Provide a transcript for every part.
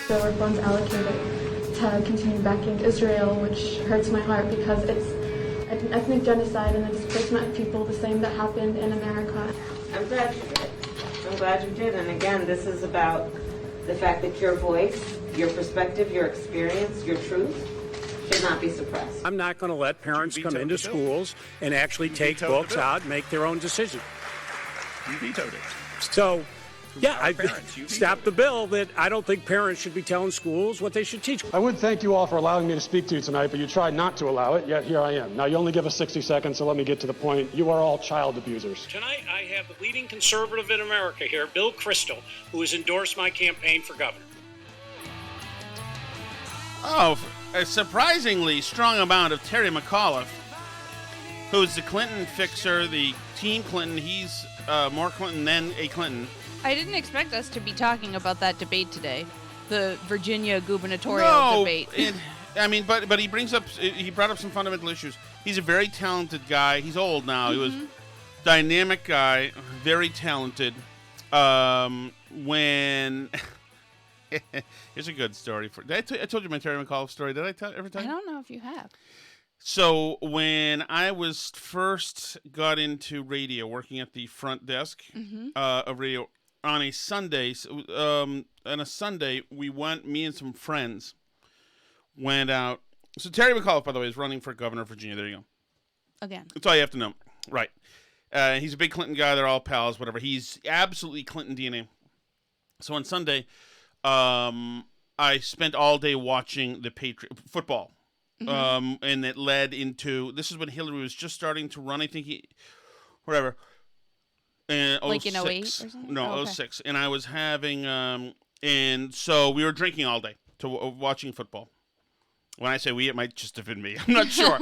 there were funds allocated to continue backing Israel, which hurts my heart because it's an ethnic genocide and a displacement of people, the same that happened in America. I'm glad you did. I'm glad you did. And again, this is about the fact that your voice, your perspective, your experience, your truth should not be suppressed. I'm not going to let parents come into schools and actually take books out and make their own decision. You vetoed it. So, yeah, I stopped the bill that I don't think parents should be telling schools what they should teach. I would thank you all for allowing me to speak to you tonight, but you tried not to allow it, yet here I am. Now, you only give us 60 seconds, so let me get to the point. You are all child abusers. Tonight, I have the leading conservative in America here, Bill Kristol, who has endorsed my campaign for governor. Oh, a surprisingly strong amount of Terry McAuliffe, who's the Clinton fixer, the Team Clinton. He's more Clinton than a Clinton. I didn't expect us to be talking about that debate today, the Virginia gubernatorial debate. But he brought up some fundamental issues. He's a very talented guy. He's old now. He was dynamic guy, very talented. When here's a good story for. I told you my Terry McAuliffe story. Did I ever tell you? I don't know if you have. So when I was first got into radio, working at the front desk of radio on a Sunday, me and some friends went out. So Terry McAuliffe, by the way, is running for governor of Virginia. There you go. Again. That's all you have to know. Right. He's a big Clinton guy. They're all pals, whatever. He's absolutely Clinton DNA. So on Sunday, I spent all day watching the football. And it led into, this is when Hillary was just starting to run, I think whatever. Like in 08 or something? No, 06. And I was having, and so we were drinking all day to watching football. When I say we, it might just have been me. I'm not sure.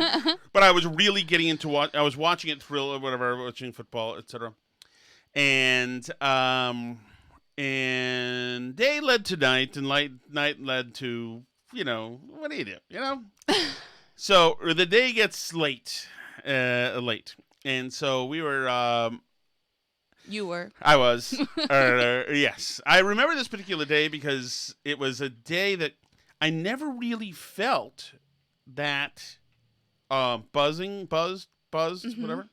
But I was really getting into I was watching it thrill or whatever, watching football, etc. And day led to night, and night led to, what do you do, So the day gets late. And so we were... You were. I was. Yes. I remember this particular day because it was a day that I never really felt that buzzed, whatever.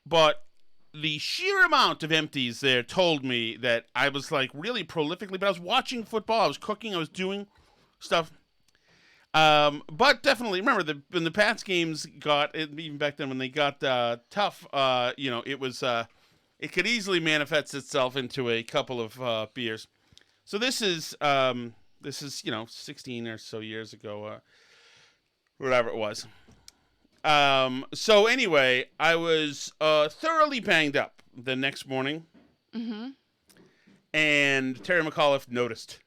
But the sheer amount of empties there told me that I was like really prolifically, but I was watching football, I was cooking, I was doing stuff. But definitely remember when the Pats games got, even back then when they got tough, it was, it could easily manifest itself into a couple of beers. So this is 16 or so years ago, whatever it was. So anyway, I was thoroughly banged up the next morning. And Terry McAuliffe noticed.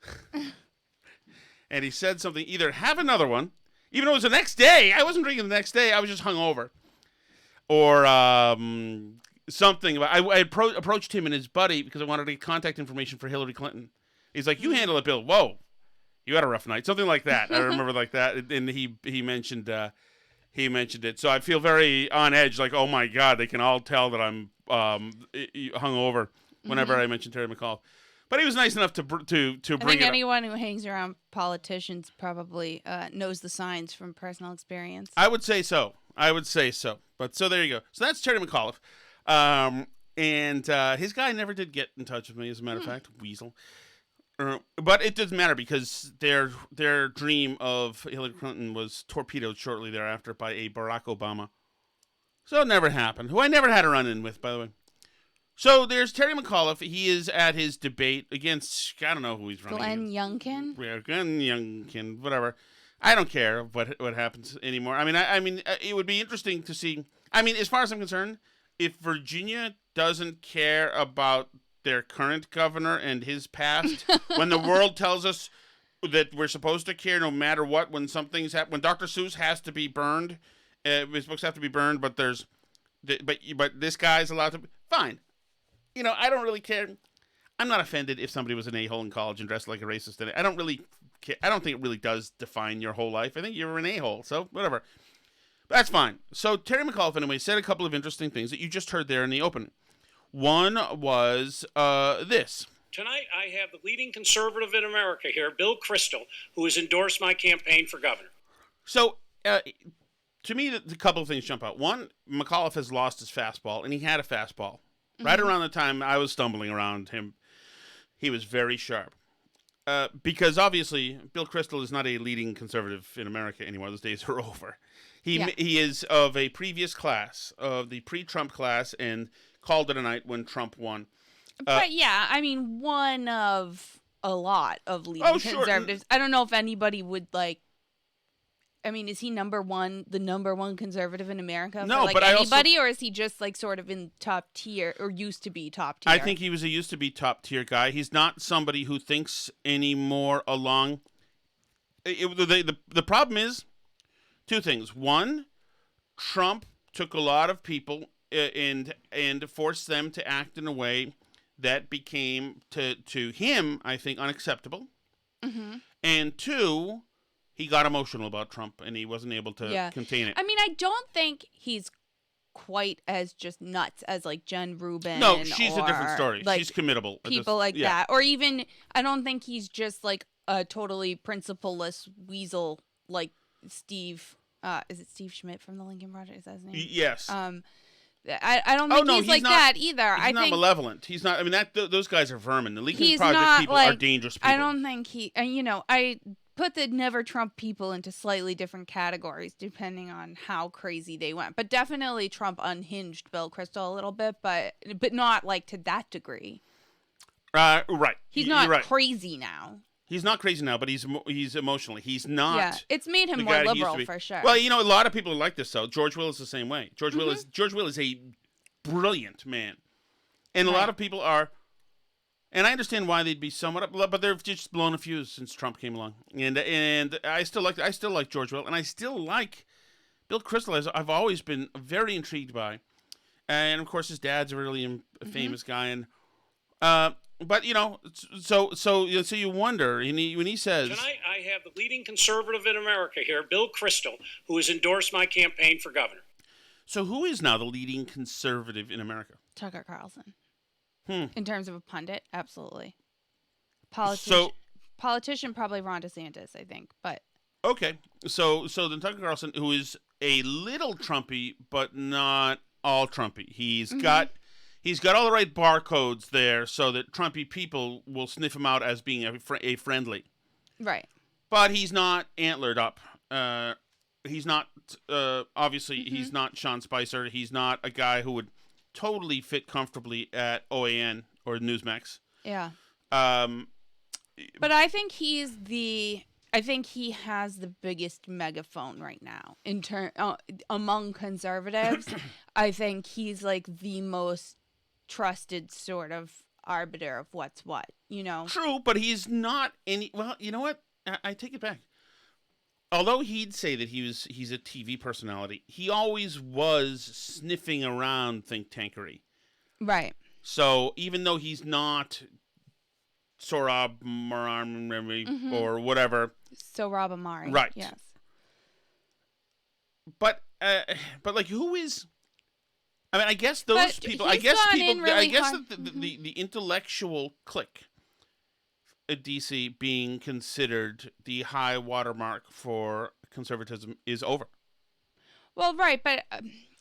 And he said something, either have another one, even though it was the next day. I wasn't drinking the next day. I was just hungover. Or something. I approached him and his buddy because I wanted to get contact information for Hillary Clinton. He's like, you handle it, Bill. Whoa, you had a rough night. Something like that. I remember like that. And he mentioned it. So I feel very on edge. Like, oh my God, they can all tell that I'm hungover whenever I mention Terry McAuliffe. But he was nice enough to bring it up. I think anyone who hangs around politicians probably knows the signs from personal experience. I would say so. But so there you go. So that's Terry McAuliffe. And his guy never did get in touch with me, as a matter of fact. Weasel. But it doesn't matter because their dream of Hillary Clinton was torpedoed shortly thereafter by a Barack Obama. So it never happened. Who I never had a run-in with, by the way. So there's Terry McAuliffe. He is at his debate against, I don't know who he's running Glenn against. Youngkin? Yeah, Glenn Youngkin, whatever. I don't care what happens anymore. I mean, it would be interesting to see. I mean, as far as I'm concerned, if Virginia doesn't care about their current governor and his past, when the world tells us that we're supposed to care no matter what, when something's happened, when Dr. Seuss has to be burned, his books have to be burned, but this guy's allowed to be, fine. I don't really care. I'm not offended if somebody was an a-hole in college and dressed like a racist. I don't really care. I don't think it really does define your whole life. I think you're an a-hole, so whatever. But that's fine. So Terry McAuliffe, anyway, said a couple of interesting things that you just heard there in the open. One was this. Tonight, I have the leading conservative in America here, Bill Kristol, who has endorsed my campaign for governor. So, to me, the couple of things jump out. One, McAuliffe has lost his fastball, and he had a fastball. Right around the time I was stumbling around him, he was very sharp. Because obviously, Bill Kristol is not a leading conservative in America anymore. Those days are over. He is of a previous class, of the pre-Trump class, and called it a night when Trump won. But yeah, I mean, one of a lot of leading conservatives. I don't know if anybody would like. I mean, is he the number one conservative in America? No, for, like, but anybody, or is he just like sort of in top tier, or used to be top tier? I think he was a used to be top tier guy. He's not somebody who thinks anymore along. The problem is two things. One, Trump took a lot of people and forced them to act in a way that became to him, I think, unacceptable. Mm-hmm. And two, he got emotional about Trump, and he wasn't able to contain it. I mean, I don't think he's quite as just nuts as like Jen Rubin. No, she's a different story. Like, she's committable. People like that. Or even, I don't think he's just like a totally principleless weasel like Steve. Is it Steve Schmidt from the Lincoln Project? Is that his name? Yes. I don't think he's like that either. He's not malevolent. He's not. I mean, those guys are vermin. The Lincoln Project not people like, are dangerous people. I don't think I put the never Trump people into slightly different categories depending on how crazy they went. But definitely Trump unhinged Bill Kristol a little bit, but not like to that degree. Right. He's not crazy now. He's not crazy now, but he's emotionally. He's not. Yeah, it's made him more liberal for sure. Well, a lot of people are like this, though. George Will is the same way. George Will is a brilliant man, and a lot of people are. And I understand why they'd be somewhat, but they've just blown a fuse since Trump came along. And I still like George Will, and I still like Bill Kristol. I've always been very intrigued by, and of course his dad's a really famous guy, and but so you wonder, when he says tonight I have the leading conservative in America here, Bill Kristol, who has endorsed my campaign for governor. So who is now the leading conservative in America? Tucker Carlson. In terms of a pundit, absolutely. Politician, probably Ron DeSantis, I think. But okay, so then Tucker Carlson, who is a little Trumpy, but not all Trumpy. He's got all the right barcodes there, so that Trumpy people will sniff him out as being a friendly. Right. But he's not antlered up. He's not obviously. He's not Sean Spicer. He's not a guy who would totally fit comfortably at OAN or Newsmax. Yeah. But I think he has the biggest megaphone right now among conservatives. I think he's like the most trusted sort of arbiter of what's what, True, but he's not any. Well, you know what? I take it back. Although he'd say that he's a TV personality, he always was sniffing around think tankery. Right. So even though he's not Sohrab Ahmari or whatever. Sohrab Ahmari. Right. Yes. But like, who is? I mean, I guess those people. I guess the intellectual clique at DC being considered the high watermark for conservatism is over. Well, right, but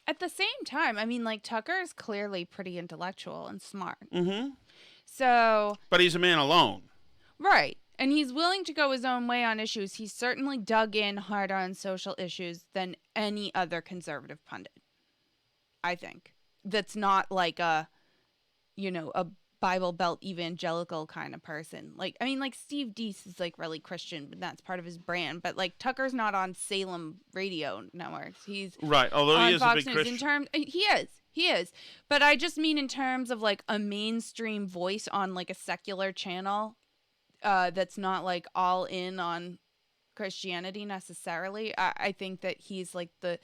at the same time, I mean, like, Tucker is clearly pretty intellectual and smart. Mm-hmm. So. But he's a man alone. Right. And he's willing to go his own way on issues. He's certainly dug in harder on social issues than any other conservative pundit, I think. That's not like a Bible Belt evangelical kind of person. Like, I mean, like, Steve Deese is like really Christian, but that's part of his brand. But like, Tucker's not on Salem radio networks. He's right. Although on he is Fox a big News. Christian. He is. But I just mean in terms of like a mainstream voice on like a secular channel, that's not like all in on Christianity necessarily. I think that he's like the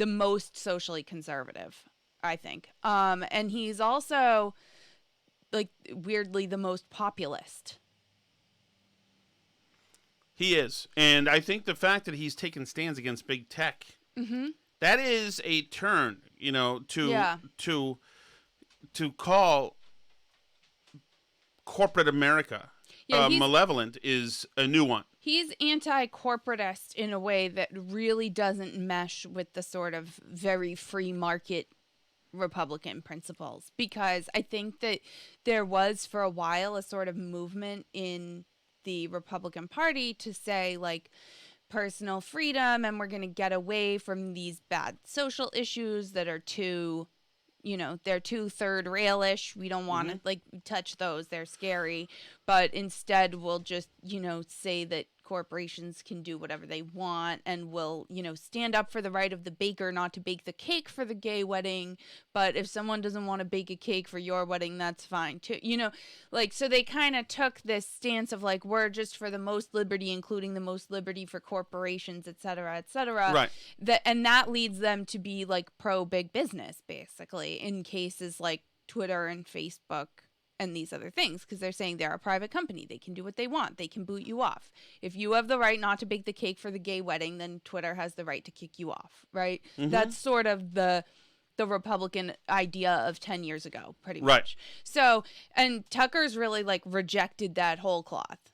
most socially conservative, I think. And he's also like weirdly the most populist. He is. And I think the fact that he's taken stands against big tech, that is a turn, to call corporate America. Yeah, Malevolent is a new one. He's anti-corporatist in a way that really doesn't mesh with the sort of very free market Republican principles, because I think that there was for a while a sort of movement in the Republican Party to say like personal freedom, and we're going to get away from these bad social issues that are too, they're too third railish. We don't want to like touch those. They're scary. But instead we'll just, say that corporations can do whatever they want, and will, stand up for the right of the baker not to bake the cake for the gay wedding. But if someone doesn't want to bake a cake for your wedding, that's fine too. So they kind of took this stance of like, we're just for the most liberty, including the most liberty for corporations, et cetera, et cetera. Right. And that leads them to be like pro big business, basically, in cases like Twitter and Facebook and these other things, because they're saying they're a private company. They can do what they want. They can boot you off. If you have the right not to bake the cake for the gay wedding, then Twitter has the right to kick you off, right? That's sort of the Republican idea of 10 years ago, pretty much. Right. So, and Tucker's really like rejected that whole cloth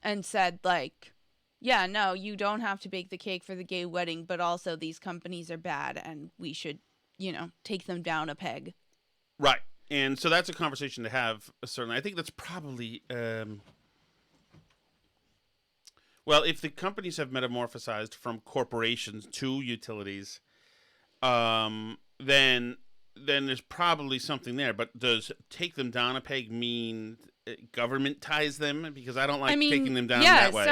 and said like, yeah, no, you don't have to bake the cake for the gay wedding, but also these companies are bad and we should, take them down a peg. Right. And so that's a conversation to have, certainly. I think that's probably, well, if the companies have metamorphosized from corporations to utilities, then there's probably something there. But does take them down a peg mean government ties them? Because I don't like taking them down that way.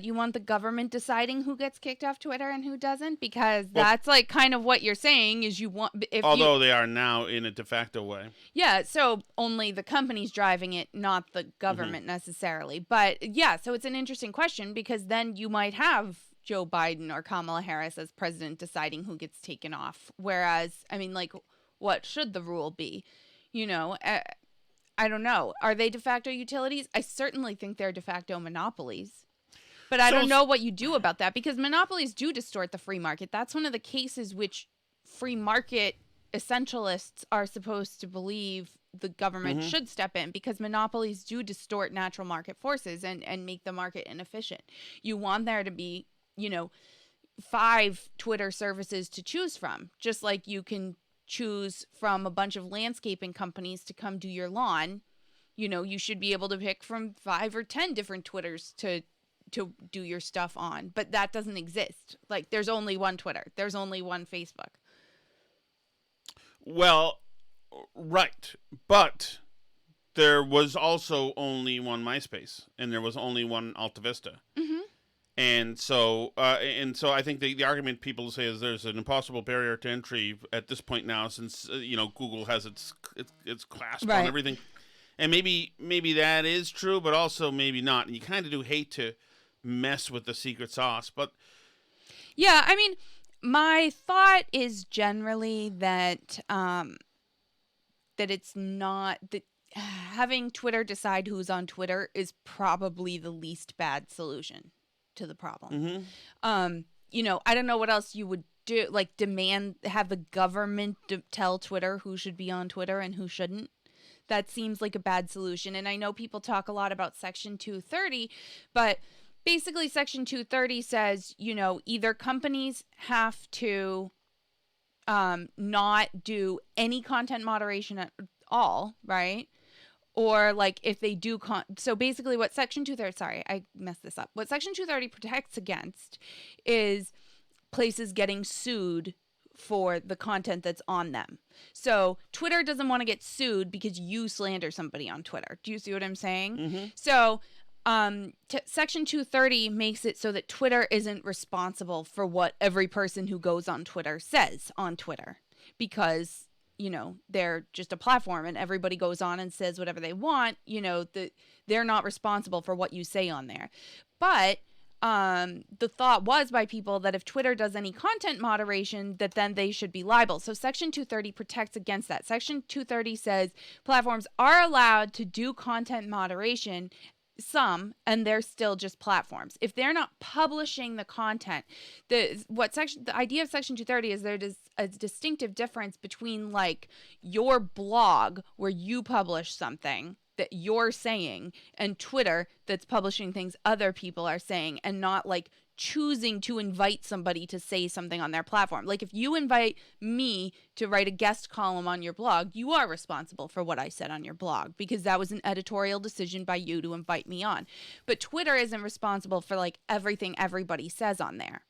You want the government deciding who gets kicked off Twitter and who doesn't, because that's like kind of what you're saying is you want. Although they are now in a de facto way. Yeah, so only the company's driving it, not the government necessarily. But yeah, so it's an interesting question, because then you might have Joe Biden or Kamala Harris as president deciding who gets taken off. Whereas, what should the rule be? I don't know. Are they de facto utilities? I certainly think they're de facto monopolies. But I don't know what you do about that, because monopolies do distort the free market. That's one of the cases which free market essentialists are supposed to believe the government should step in, because monopolies do distort natural market forces and make the market inefficient. You want there to be, 5 Twitter services to choose from, just like you can choose from a bunch of landscaping companies to come do your lawn. You should be able to pick from 5 or 10 different Twitters to do your stuff on, but that doesn't exist. Like, there's only one Twitter, there's only one Facebook. Well, right, but there was also only one MySpace, and there was only one Alta Vista. And so I think the argument people say is there's an impossible barrier to entry at this point now, since Google has its clasp on everything, and maybe that is true, but also maybe not. And you kind of do hate to mess with the secret sauce, but yeah, my thought is generally that that it's not that having Twitter decide who's on Twitter is probably the least bad solution to the problem. I don't know what else you would do, like have the government tell Twitter who should be on Twitter and who shouldn't. That seems like a bad solution. And I know people talk a lot about Section 230, but basically Section 230 says, either companies have to not do any content moderation at all, right? Or like if they do so basically what Section 230, sorry, I messed this up. What Section 230 protects against is places getting sued for the content that's on them. So Twitter doesn't want to get sued because you slander somebody on Twitter. Do you see what I'm saying? So Section 230 makes it so that Twitter isn't responsible for what every person who goes on Twitter says on Twitter, because they're just a platform and everybody goes on and says whatever they want. They're not responsible for what you say on there. But the thought was by people that if Twitter does any content moderation, that then they should be liable. So Section 230 protects against that. Section 230 says platforms are allowed to do content moderation, and they're still just platforms. If they're not publishing the content, the idea of Section 230 is there's a distinctive difference between like your blog where you publish something that you're saying and Twitter that's publishing things other people are saying, and not like choosing to invite somebody to say something on their platform. Like if you invite me to write a guest column on your blog, you are responsible for what I said on your blog because that was an editorial decision by you to invite me on. But Twitter isn't responsible for like everything everybody says on there.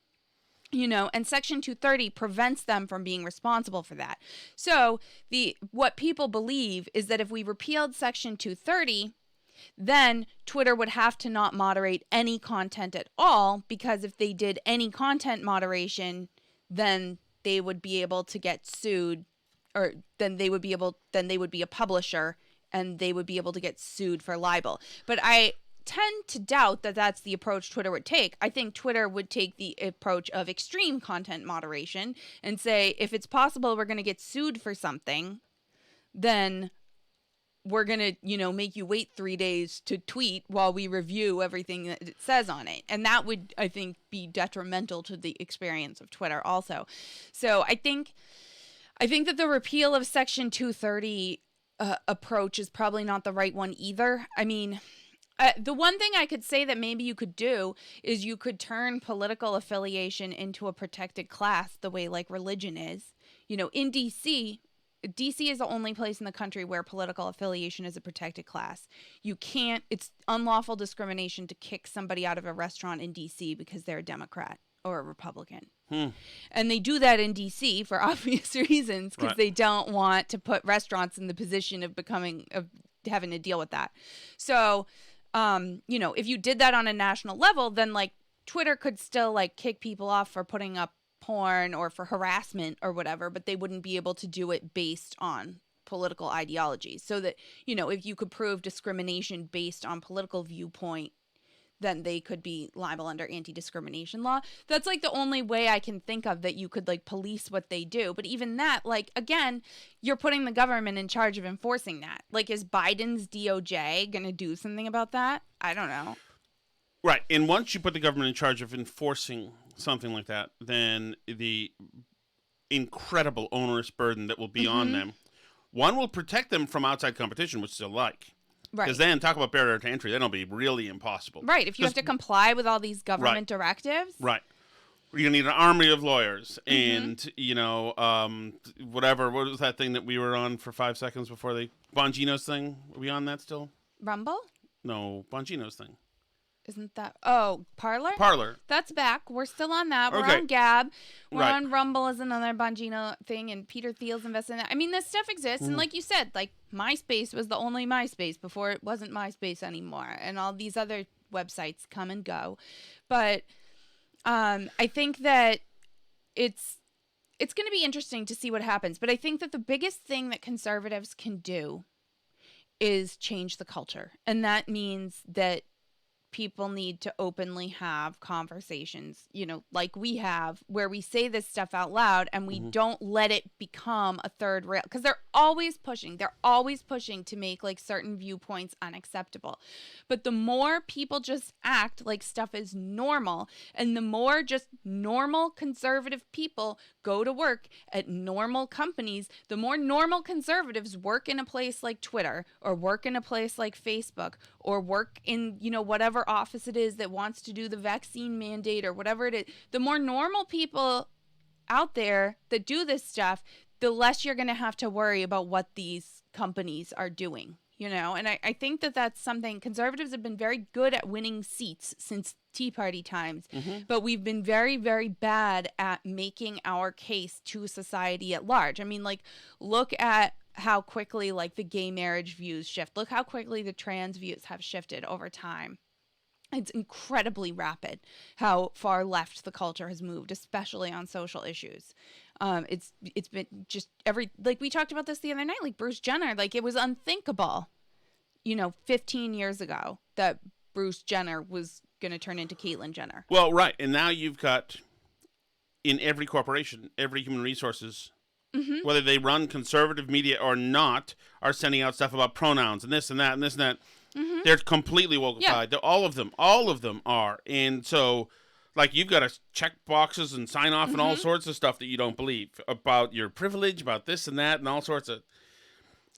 You know, and Section 230 prevents them from being responsible for that. So what people believe is that if we repealed Section 230, then Twitter would have to not moderate any content at all, because if they did any content moderation, then they would be able to get sued, or then they would be a publisher and they would be able to get sued for libel. But I tend to doubt that that's the approach Twitter would take. I think Twitter would take the approach of extreme content moderation and say, if it's possible we're going to get sued for something, then we're going to, you know, make you wait 3 days to tweet while we review everything that it says on it. And that would, I think, be detrimental to the experience of Twitter also. So I think that the repeal of Section 230 approach is probably not the right one either. I mean, the one thing I could say that maybe you could do is you could turn political affiliation into a protected class the way like religion is. You know, in DC is the only place in the country where political affiliation is a protected class. It's unlawful discrimination to kick somebody out of a restaurant in DC because they're a Democrat or a Republican. And they do that in DC for obvious reasons, because they don't want to put restaurants in the position of having to deal with that. So, you know, if you did that on a national level, then like Twitter could still like kick people off for putting up porn or for harassment or whatever, but they wouldn't be able to do it based on political ideology. So that, you know, if you could prove discrimination based on political viewpoint, then they could be liable under anti-discrimination law. That's like the only way I can think of that you could like police what they do. But even that, like, again, you're putting the government in charge of enforcing that. Like, is Biden's DOJ going to do something about that? I don't know. Right. And once you put the government in charge of enforcing something like that, then the incredible onerous burden that will be on them, one, will protect them from outside competition, which they'll like. Right. Because then, talk about barrier to entry, then it'll be really impossible. Right. If you have to comply with all these government directives. Right. You're going to need an army of lawyers and, you know, whatever. What was that thing that we were on for 5 seconds before Bongino's thing? Are we on that still? Rumble? No, Bongino's thing. Isn't that... Oh, Parler? Parler. That's back. We're still on that. We're Okay. on Gab. We're Right. on Rumble as another Bongino thing, and Peter Thiel's invested in that. I mean, this stuff exists, and like you said, like, MySpace was the only MySpace before it wasn't MySpace anymore, and all these other websites come and go. But I think that it's going to be interesting to see what happens. But I think that the biggest thing that conservatives can do is change the culture, and that means that people need to openly have conversations, you know, like we have, where we say this stuff out loud and we don't let it become a third rail, because they're always pushing to make like certain viewpoints unacceptable. But the more people just act like stuff is normal, and the more just normal conservative people go to work at normal companies, the more normal conservatives work in a place like Twitter, or work in a place like Facebook, or work in, you know, whatever office it is that wants to do the vaccine mandate or whatever it is. The more normal people out there that do this stuff, the less you're going to have to worry about what these companies are doing, you know? And I think that that's something conservatives have been very good at winning seats since Tea Party times, but we've been very, very bad at making our case to society at large. I mean, like, look at how quickly like the gay marriage views shift. Look how quickly the trans views have shifted over time. It's incredibly rapid how far left the culture has moved, especially on social issues. It's been just like we talked about this the other night, like Bruce Jenner, like it was unthinkable, you know, 15 years ago that Bruce Jenner was going to turn into Caitlyn Jenner. Well, right. And now you've got, in every corporation, every human resources, whether they run conservative media or not, are sending out stuff about pronouns and this and that and this and that. They're completely wokeified. Yeah. All of them are. And so, like, you've got to check boxes and sign off and all sorts of stuff that you don't believe about your privilege, about this and that, and all sorts of...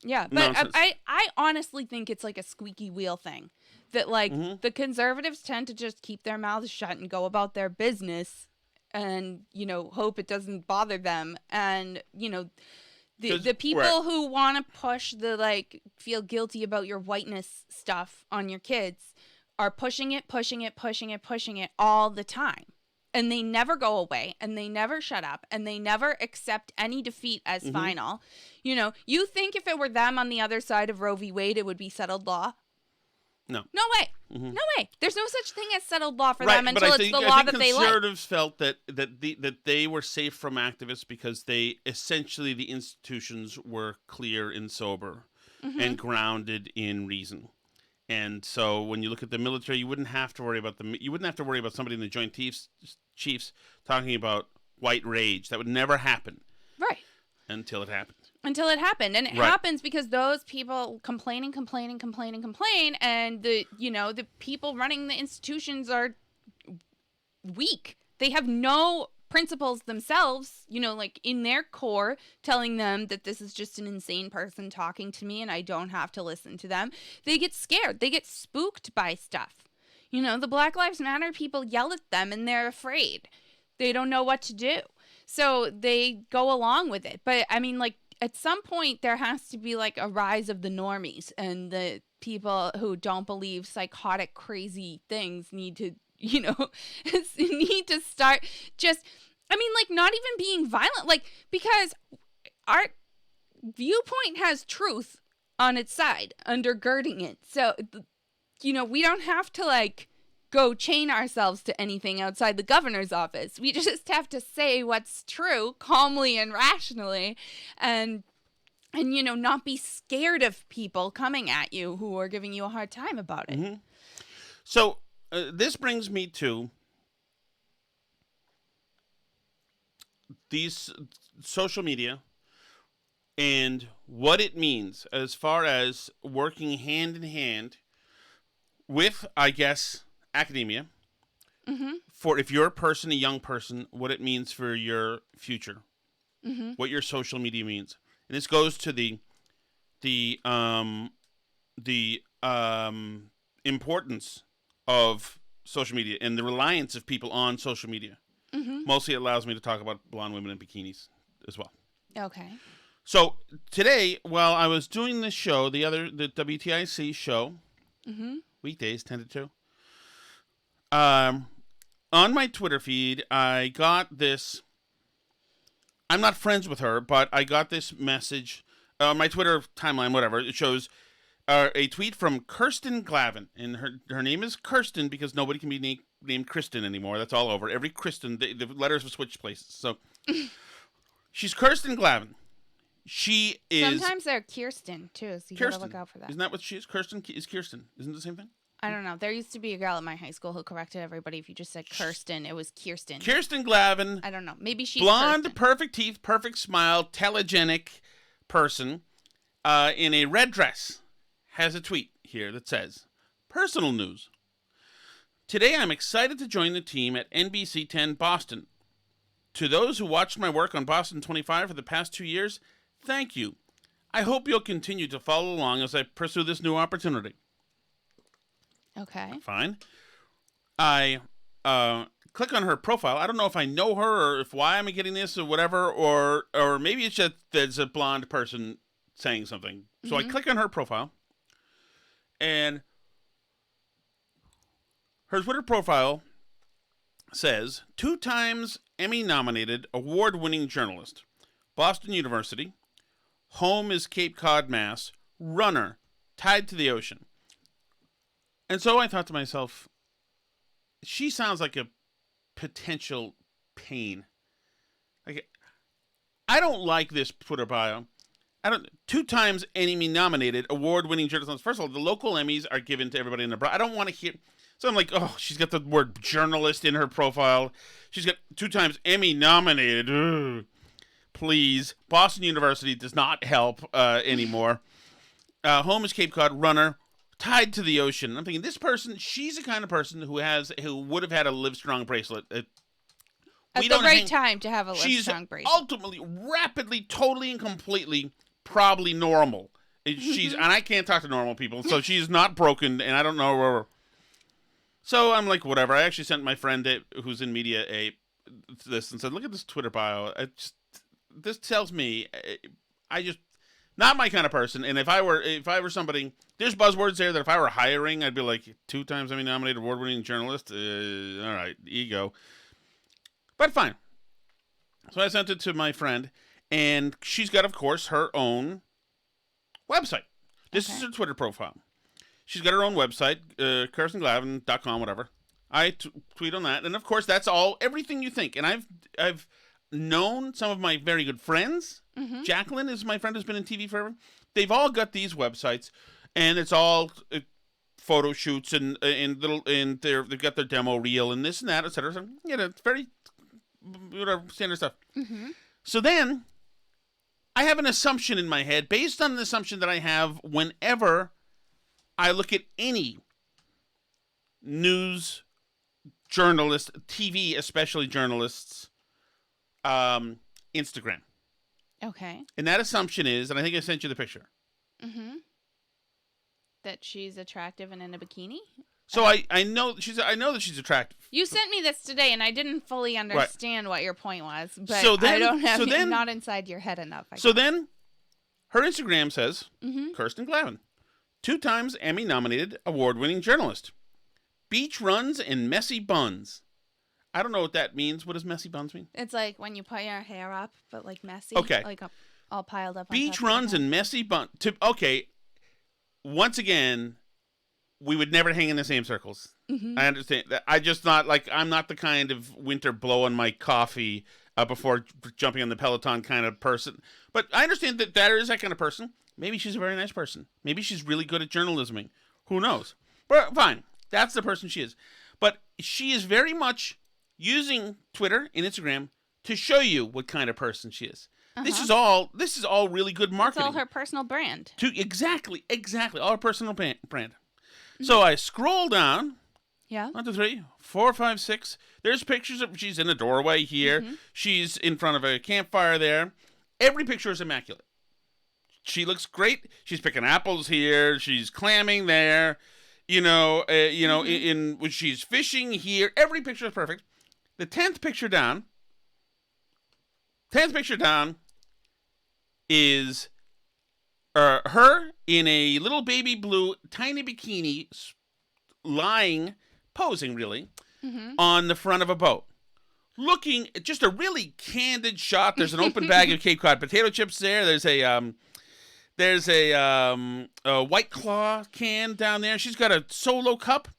Yeah, but nonsense. I honestly think it's like a squeaky wheel thing. That, like, the conservatives tend to just keep their mouths shut and go about their business and, you know, hope it doesn't bother them. And, you know, the people who want to push the, like, feel guilty about your whiteness stuff on your kids are pushing it all the time. And they never go away, and they never shut up, and they never accept any defeat as final. You know, you think if it were them on the other side of Roe v. Wade, it would be settled law? No. No way. No way. There's no such thing as settled law for Right, them until it's the law that they like. Conservatives felt that they were safe from activists because they essentially the institutions were clear and sober and grounded in reason. And so when you look at the military, you wouldn't have to worry about somebody in the Joint Chiefs talking about white rage. That would never happen. Right. Until it happened. And it happens because those people complain, and the people running the institutions are weak. They have no principles themselves, you know, like in their core, telling them that this is just an insane person talking to me and I don't have to listen to them. They get scared. They get spooked by stuff. You know, the Black Lives Matter people yell at them and they're afraid. They don't know what to do. So they go along with it. But I mean, like, at some point there has to be like a rise of the normies, and the people who don't believe psychotic, crazy things need to, you know, need to start just, I mean, like, not even being violent, like, because our viewpoint has truth on its side, undergirding it. So, you know, we don't have to, like, go chain ourselves to anything outside the governor's office. We just have to say what's true calmly and rationally, and you know, not be scared of people coming at you who are giving you a hard time about it. So this brings me to these social media and what it means as far as working hand in hand with, I guess, academia, for if you're a young person, what it means for your future, what your social media means. And this goes to the importance of social media and the reliance of people on social media. Mostly it allows me to talk about blonde women in bikinis as well. Okay. So today, while I was doing this show, the WTIC show, weekdays 10 to 2, on my Twitter feed, I got this. I'm not friends with her, but I got this message on my Twitter timeline, whatever. It shows a tweet from Kirsten Glavin, and her name is Kirsten because nobody can be named Kristen anymore. That's all over. Every Kristen, the letters have switched places. So she's Kirsten Glavin. She is. Sometimes they're Kirsten too, so you gotta look out for that. Isn't that what she is? Kirsten is Kirsten. Isn't it the same thing? I don't know. There used to be a girl at my high school who corrected everybody. If you just said Kirsten, it was Kirsten. Kirsten Glavin. I don't know. Maybe she's blonde, Kirsten. Perfect teeth, perfect smile, telegenic person in a red dress has a tweet here that says, "Personal news. Today I'm excited to join the team at NBC 10 Boston. To those who watched my work on Boston 25 for the past 2 years, thank you. I hope you'll continue to follow along as I pursue this new opportunity." Okay. Fine. I click on her profile. I don't know if I know her or why I'm getting this or whatever, or maybe it's just there's a blonde person saying something. So I click on her profile, and her Twitter profile says, 2 times Emmy-nominated, award-winning journalist, Boston University, home is Cape Cod, Mass, runner, tied to the ocean. And so I thought to myself, she sounds like a potential pain. Like, I don't like this Twitter bio. 2 times Emmy-nominated, award-winning journalist. First of all, the local Emmys are given to everybody in the I don't want to hear. So I'm like, oh, she's got the word journalist in her profile. She's got 2 times Emmy-nominated. Ugh. Please. Boston University does not help anymore. Home is Cape Cod, runner, tied to the ocean. I'm thinking, this person, she's the kind of person who would have had a Livestrong bracelet. At the right time to have a Livestrong bracelet. She's ultimately, rapidly, totally, and completely probably normal She's and I can't talk to normal people, so she's not broken, and I don't know her. So I'm like, whatever. I actually sent my friend who's in media this and said, look at this Twitter bio. This tells me not my kind of person. And if I were somebody, there's buzzwords there that if I were hiring, I'd be like 2 times Emmy-nominated award-winning journalist. All right, ego. But fine. So I sent it to my friend, and she's got, of course, her own website. This is her Twitter profile. She's got her own website, KirstenGlavin.com, whatever. I tweet on that, and of course, that's everything you think. And I've known some of my very good friends. Mm-hmm. Jacqueline is my friend who's been in TV forever. They've all got these websites, and it's all photo shoots and they've got their demo reel and this and that, etc. So, it's very standard stuff. Mm-hmm. So then, I have an assumption in my head based on an assumption that I have whenever I look at any news journalist, TV, especially journalists, Instagram. Okay. And that assumption is, and I think I sent you the picture. Mm-hmm. That she's attractive and in a bikini? So I know that she's attractive. You sent me this today, and I didn't fully understand what your point was. But so then, I don't have not inside your head enough. Then, her Instagram says, Kirsten Glavin, 2 times Emmy-nominated award-winning journalist. Beach runs and messy buns. I don't know what that means. What does messy buns mean? It's like when you put your hair up, but like messy. Okay. Like all piled up. Beach runs and messy buns. Okay. Once again, we would never hang in the same circles. Mm-hmm. I understand that. I just not like I'm not the kind of winter blow on my coffee before jumping on the Peloton kind of person. But I understand that is that kind of person. Maybe she's a very nice person. Maybe she's really good at journalisming. Who knows? But fine. That's the person she is. But she is very much using Twitter and Instagram to show you what kind of person she is. Uh-huh. This is all really good marketing. It's all her personal brand. Exactly. All her personal brand. Mm-hmm. So I scroll down. Yeah. 1, 2, 3, 4, 5, 6. There's pictures of she's in a doorway here. Mm-hmm. She's in front of a campfire there. Every picture is immaculate. She looks great. She's picking apples here. She's clamming there. Mm-hmm. When she's fishing here. Every picture is perfect. The 10th picture down is her in a little baby blue tiny bikini posing really, on the front of a boat. Looking, just a really candid shot. There's an open bag of Cape Cod potato chips there. There's a White Claw can down there. She's got a Solo cup,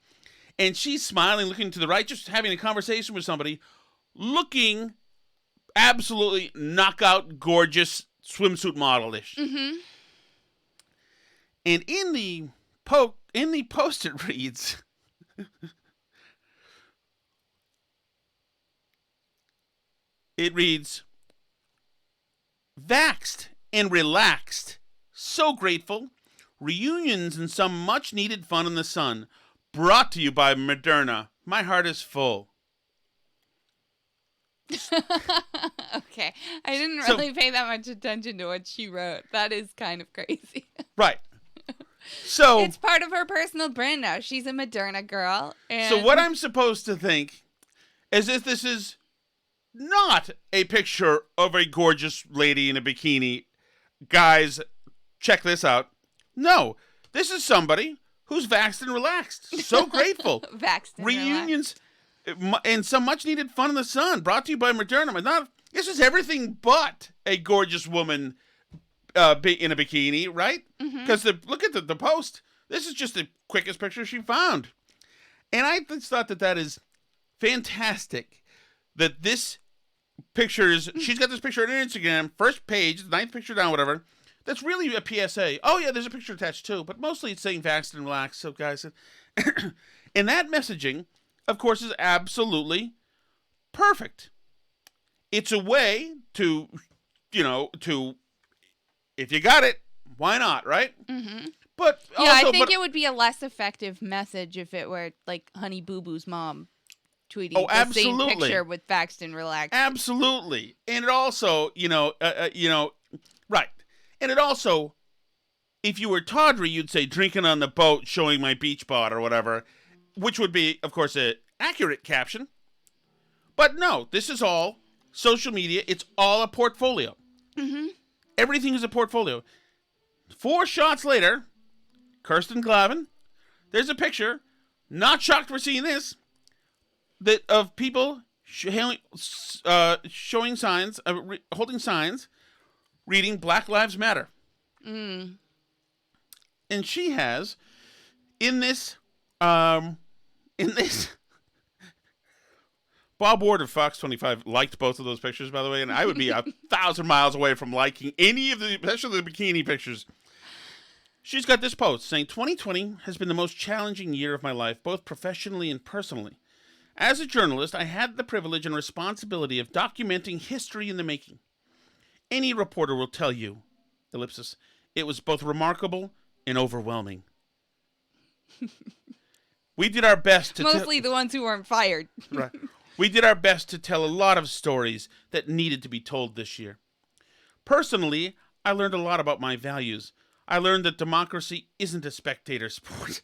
and she's smiling, looking to the right, just having a conversation with somebody, looking absolutely knockout gorgeous swimsuit model-ish. Mm-hmm. And in the post it reads, vaxxed and relaxed. So grateful. Reunions and some much-needed fun in the sun. Brought to you by Moderna. My heart is full. Okay. I didn't really pay that much attention to what she wrote. That is kind of crazy. Right. So it's part of her personal brand now. She's a Moderna girl. And so what I'm supposed to think is if this is not a picture of a gorgeous lady in a bikini. Guys, check this out. No, this is somebody who's vaxxed and relaxed. So grateful. Vaxxed and reunions and some much needed fun in the sun. Brought to you by Moderna. This is everything but a gorgeous woman in a bikini, right? Because look at the post. This is just the quickest picture she found. And I just thought that is fantastic. That this picture is, she's got this picture on her Instagram, first page, the 9th picture down, whatever. That's really a PSA. Oh, yeah, there's a picture attached too, but mostly it's saying vaxxed and relaxed. So, guys, and that messaging, of course, is absolutely perfect. It's a way to if you got it, why not, right? Mm-hmm. But yeah, also, I think it would be a less effective message if it were like Honey Boo Boo's mom tweeting the same picture with vaxxed and relaxed. Absolutely, and it also, right, and it also if you were tawdry, you'd say drinking on the boat, showing my beach bod or whatever, which would be, of course, an accurate caption. But no, this is all social media. It's all a portfolio. Mm-hmm. Everything is a portfolio. 4 shots later, Kirsten Glavin, there's a picture, not shocked we're seeing this, that of people showing signs, holding signs, reading Black Lives Matter. Mm. And she has, in this, Bob Ward of Fox 25 liked both of those pictures, by the way, and I would be 1,000 miles away from liking any of the, especially the bikini pictures. She's got this post saying, 2020 has been the most challenging year of my life, both professionally and personally. As a journalist, I had the privilege and responsibility of documenting history in the making. Any reporter will tell you, ellipsis, it was both remarkable and overwhelming. We did our best to mostly the ones who weren't fired. Right. We did our best to tell a lot of stories that needed to be told this year. Personally, I learned a lot about my values. I learned that democracy isn't a spectator sport.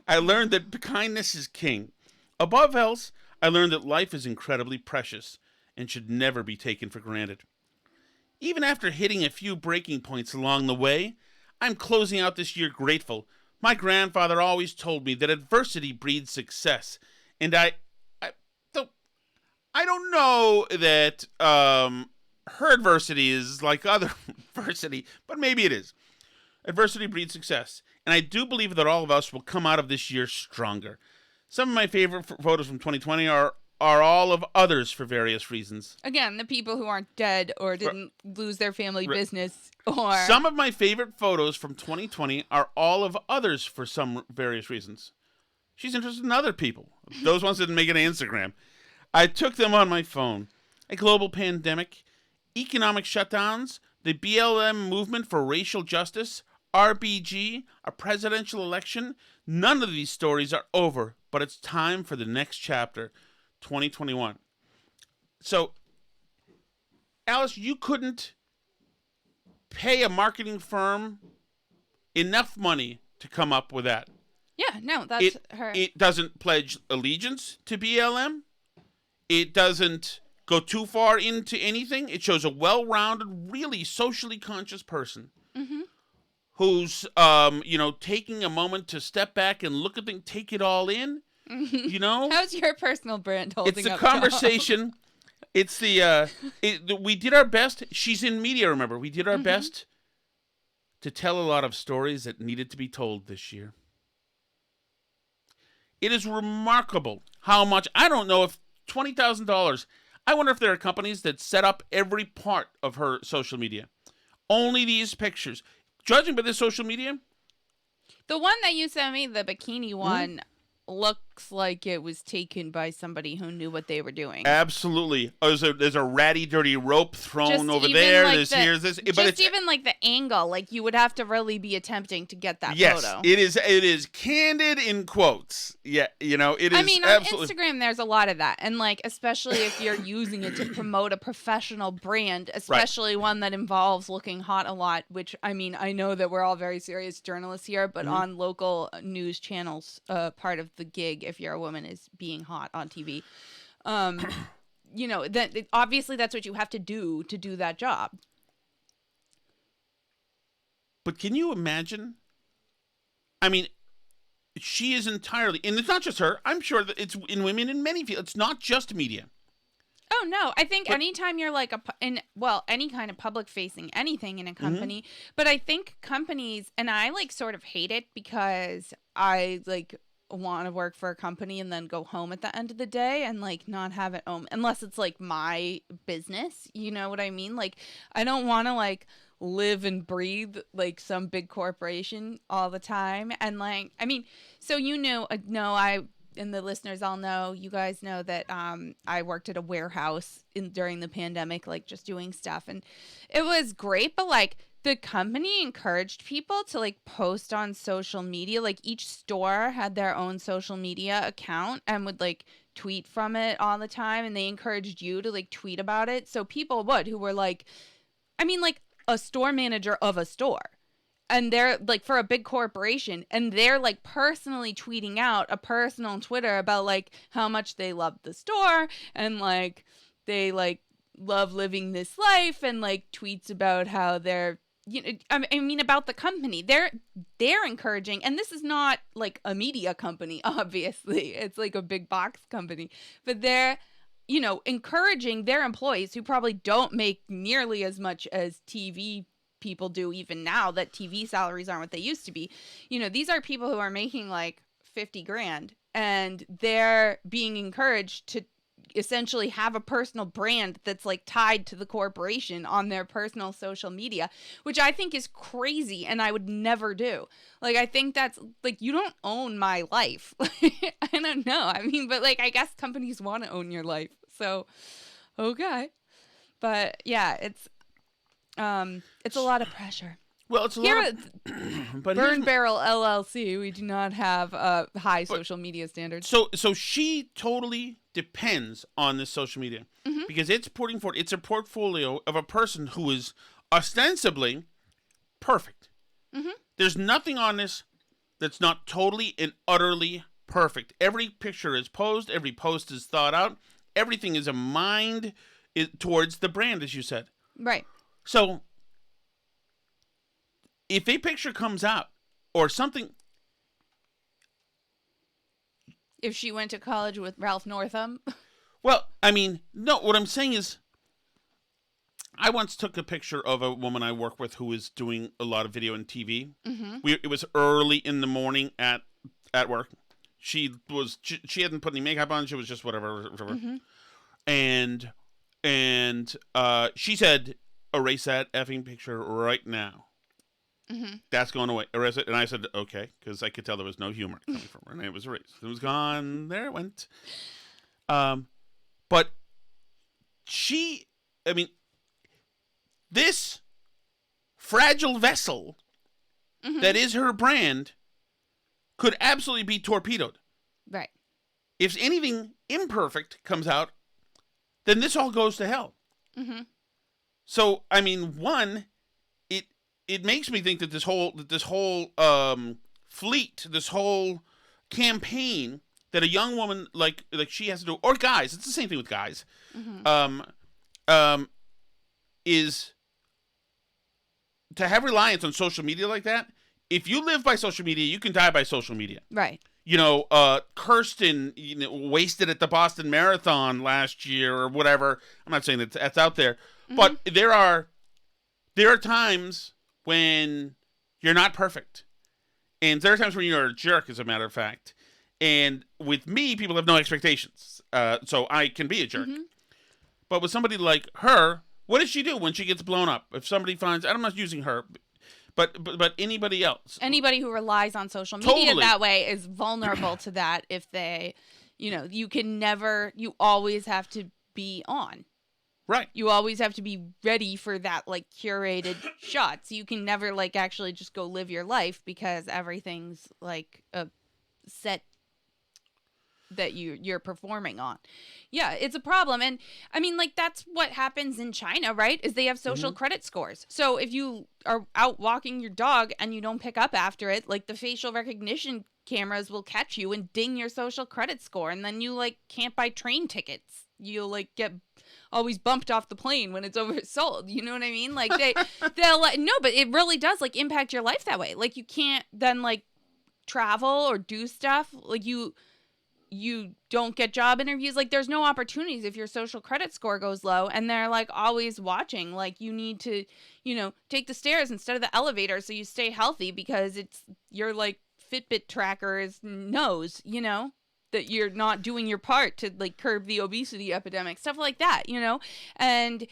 I learned that kindness is king. Above else, I learned that life is incredibly precious and should never be taken for granted. Even after hitting a few breaking points along the way, I'm closing out this year grateful. My grandfather always told me that adversity breeds success, and I don't know that her adversity is like other adversity, but maybe it is. Adversity breeds success, and I do believe that all of us will come out of this year stronger. Some of my favorite photos from 2020 are all of others for various reasons. Again, the people who aren't dead or didn't lose their family business. Or some of my favorite photos from 2020 are all of others for some various reasons. She's interested in other people. Those ones didn't make it on Instagram. I took them on my phone. A global pandemic, economic shutdowns, the BLM movement for racial justice, RBG, a presidential election. None of these stories are over, but it's time for the next chapter, 2021. So, Alice, you couldn't pay a marketing firm enough money to come up with that. Yeah, no, that's her. It doesn't pledge allegiance to BLM. It doesn't go too far into anything. It shows a well-rounded, really socially conscious person who's, taking a moment to step back and look at things, take it all in. You know, how's your personal brand holding up? It's the conversation. It's the we did our best. She's in media. Remember, we did our best to tell a lot of stories that needed to be told this year. It is remarkable how much. I don't know if $20,000. I wonder if there are companies that set up every part of her social media. Only these pictures. Judging by this social media, the one that you sent me, the bikini one, looks like it was taken by somebody who knew what they were doing. Absolutely. Oh, there's a ratty, dirty rope thrown over there. Like here's this. But it's even like the angle. Like you would have to really be attempting to get that photo. Yes, it is candid in quotes. Yeah, it is. I mean, absolutely. on Instagram, there's a lot of that. And like, especially if you're using it to promote a professional brand, especially one that involves looking hot a lot, which, I mean, I know that we're all very serious journalists here, but on local news channels, part of the gig, if you're a woman, is being hot on TV. That obviously that's what you have to do that job. But can you imagine? I mean, she is entirely, and it's not just her. I'm sure that it's in women in many fields. It's not just media. Oh no, I think anytime you're like any kind of public facing anything in a company, but I think companies, and I like sort of hate it because I like want to work for a company and then go home at the end of the day and like not have it home unless it's like my business, you know what I mean? Like I don't want to like live and breathe like some big corporation all the time. And like, I mean, so and the listeners all know, you guys know that I worked at a warehouse during the pandemic, like just doing stuff, and it was great, but like the company encouraged people to like post on social media. Like each store had their own social media account and would like tweet from it all the time. And they encouraged you to like tweet about it. So people who were like, I mean, like a store manager of a store. and they're like for a big corporation, and they're like personally tweeting out a personal Twitter about like how much they love the store and like they like love living this life, and like tweets about how they're, you know, I mean about the company. They're encouraging, and this is not like a media company, obviously. It's like a big box company, but they're, you know, encouraging their employees who probably don't make nearly as much as TV people do even now, that TV salaries aren't what they used to be. You know, these are people who are making like 50 grand, and they're being encouraged to essentially have a personal brand that's like tied to the corporation on their personal social media, which I think is crazy and I would never do. Like, I think that's like, you don't own my life. I don't know. I mean, but like, I guess companies want to own your life. So, okay. But yeah, it's a lot of pressure. Well, it's a Here lot at but Burn Barrel LLC, we do not have high social media standards. So she totally depends on this social media because it's putting forward, it's a portfolio of a person who is ostensibly perfect. There's nothing on this that's not totally and utterly perfect. Every picture is posed, every post is thought out, everything is a mind towards the brand, as you said. Right. So if a picture comes out or something, If she went to college with Ralph Northam. well, I mean, no, what I'm saying is, I once took a picture of a woman I work with who was doing a lot of video and TV. It was early in the morning at work. She hadn't put any makeup on. She was just whatever. And she said, erase that effing picture right now. That's going away. Erase it. And I said, okay, because I could tell there was no humor coming from her. And it was erased. It was gone. There it went. But this fragile vessel that is her brand could absolutely be torpedoed. Right. If anything imperfect comes out, then this all goes to hell. So, I mean, one, it makes me think that this whole fleet, this whole campaign that a young woman like she has to do, or guys, it's the same thing with guys, is to have reliance on social media like that. If you live by social media, you can die by social media. Right. You know, Kirsten, wasted at the Boston Marathon last year or whatever. I'm not saying that that's out there, but there are times when you're not perfect, and there are times when you're a jerk, as a matter of fact. And with me, people have no expectations, so I can be a jerk. But with somebody like her, what does she do when she gets blown up? If somebody finds, I'm not using her, but anybody else, anybody who relies on social media Totally. that way is vulnerable to that. If they, you always have to be on. right? You always have to be ready for that like curated shot. So you can never like actually just go live your life because everything's like a set that you're performing on. Yeah, it's a problem. And I mean, like, that's what happens in China, right? Is they have social credit scores. So if you are out walking your dog and you don't pick up after it, like the facial recognition cameras will catch you and ding your social credit score, and then you like can't buy train tickets. You'll like get always bumped off the plane when it's oversold. You know what I mean? Like they'll like, no, but it really does like impact your life that way. Like you can't then like travel or do stuff. Like you don't get job interviews. Like there's no opportunities if your social credit score goes low, and they're like always watching. Like you need to, take the stairs instead of the elevator so you stay healthy, because it's your like Fitbit tracker knows, that you're not doing your part to like curb the obesity epidemic, stuff like that, and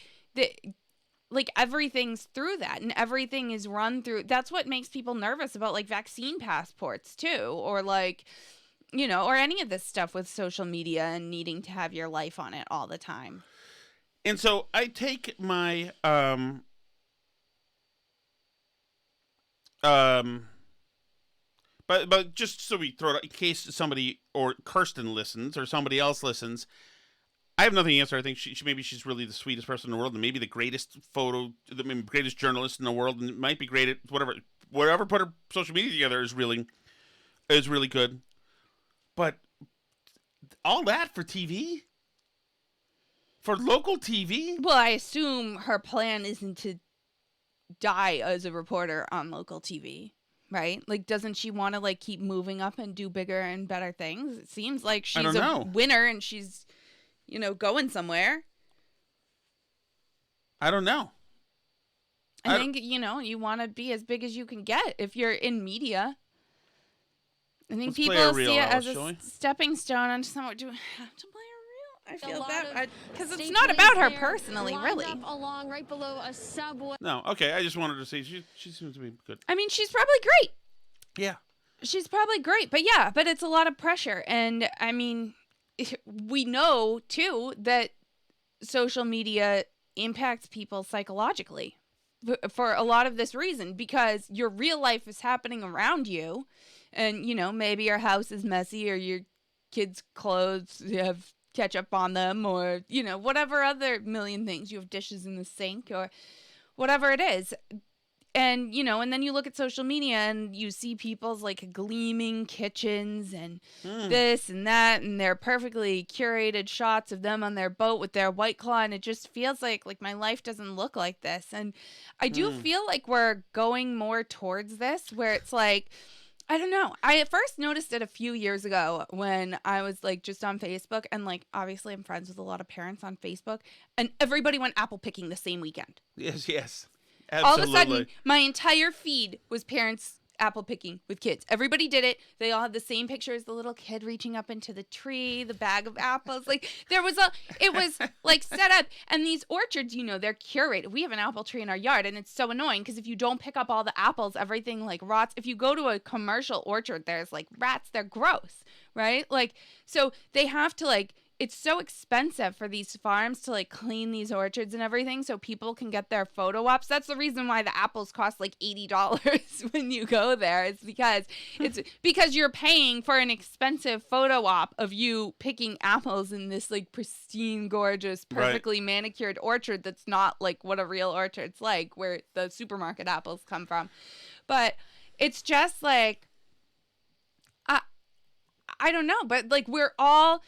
like everything's through that, and everything is run through. That's what makes people nervous about like vaccine passports too, or like, or any of this stuff with social media and needing to have your life on it all the time. And so I take my but just so we throw it out, in case somebody or Kirsten listens or somebody else listens, I have nothing against her. I think maybe she's really the sweetest person in the world, and maybe the greatest greatest journalist in the world, and might be great at whatever put her social media together is really good. But all that for TV? For local TV? Well, I assume her plan isn't to die as a reporter on local TV, right? Like, doesn't she want to, like, keep moving up and do bigger and better things? It seems like she's a winner and she's, you know, going somewhere. I don't know. I think, you know, you want to be as big as you can get if you're in media. I think people see it as a stepping stone on someone. Do we have to play a reel? I feel that because it's not about her personally, really. Along right below a subway. No, okay. I just wanted to say she seems to be good. I mean, she's probably great. Yeah. She's probably great, but it's a lot of pressure. And I mean, we know too that social media impacts people psychologically for a lot of this reason, because your real life is happening around you, and you know, maybe your house is messy or your kids' clothes have ketchup on them, or you know, whatever other million things, you have dishes in the sink or whatever it is. And, you know, and then you look at social media and you see people's like gleaming kitchens and this and that, and their perfectly curated shots of them on their boat with their White Claw. And it just feels like my life doesn't look like this. And I do feel like we're going more towards this, where it's like, I don't know. I at first noticed it a few years ago when I was like just on Facebook, and like obviously I'm friends with a lot of parents on Facebook, and everybody went apple picking the same weekend. Yes. All of a sudden, my entire feed was parents apple picking with kids. Everybody did it. They all had the same pictures, the little kid reaching up into the tree, the bag of apples. Like it was like set up. And these orchards, you know, they're curated. We have an apple tree in our yard, and it's so annoying because if you don't pick up all the apples, everything like rots. If you go to a commercial orchard, there's like rats. They're gross, right? Like, so they have to like, it's so expensive for these farms to like clean these orchards and everything so people can get their photo ops. That's the reason why the apples cost like $80 when you go there. It's because you're paying for an expensive photo op of you picking apples in this like pristine, gorgeous, perfectly manicured orchard that's not like what a real orchard's like, where the supermarket apples come from. But it's just like, I don't know, but like we're all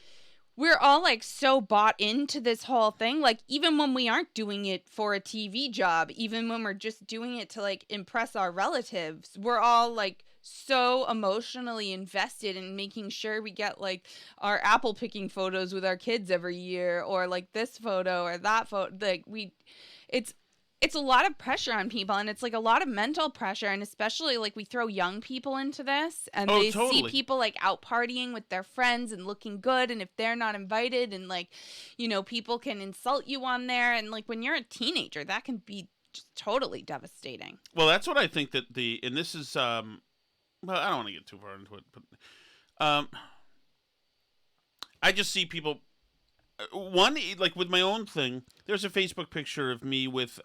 like so bought into this whole thing. Like even when we aren't doing it for a TV job, even when we're just doing it to like impress our relatives, we're all like so emotionally invested in making sure we get like our apple picking photos with our kids every year, or like this photo or that photo. Like it's a lot of pressure on people, and it's like a lot of mental pressure, and especially like we throw young people into this, and they see people like out partying with their friends and looking good, and if they're not invited, and like, you know, people can insult you on there, and like when you're a teenager, that can be just totally devastating. Well, that's what I think that and this is well, I don't want to get too far into it, but I just see people. One, like with my own thing, there's a Facebook picture of me with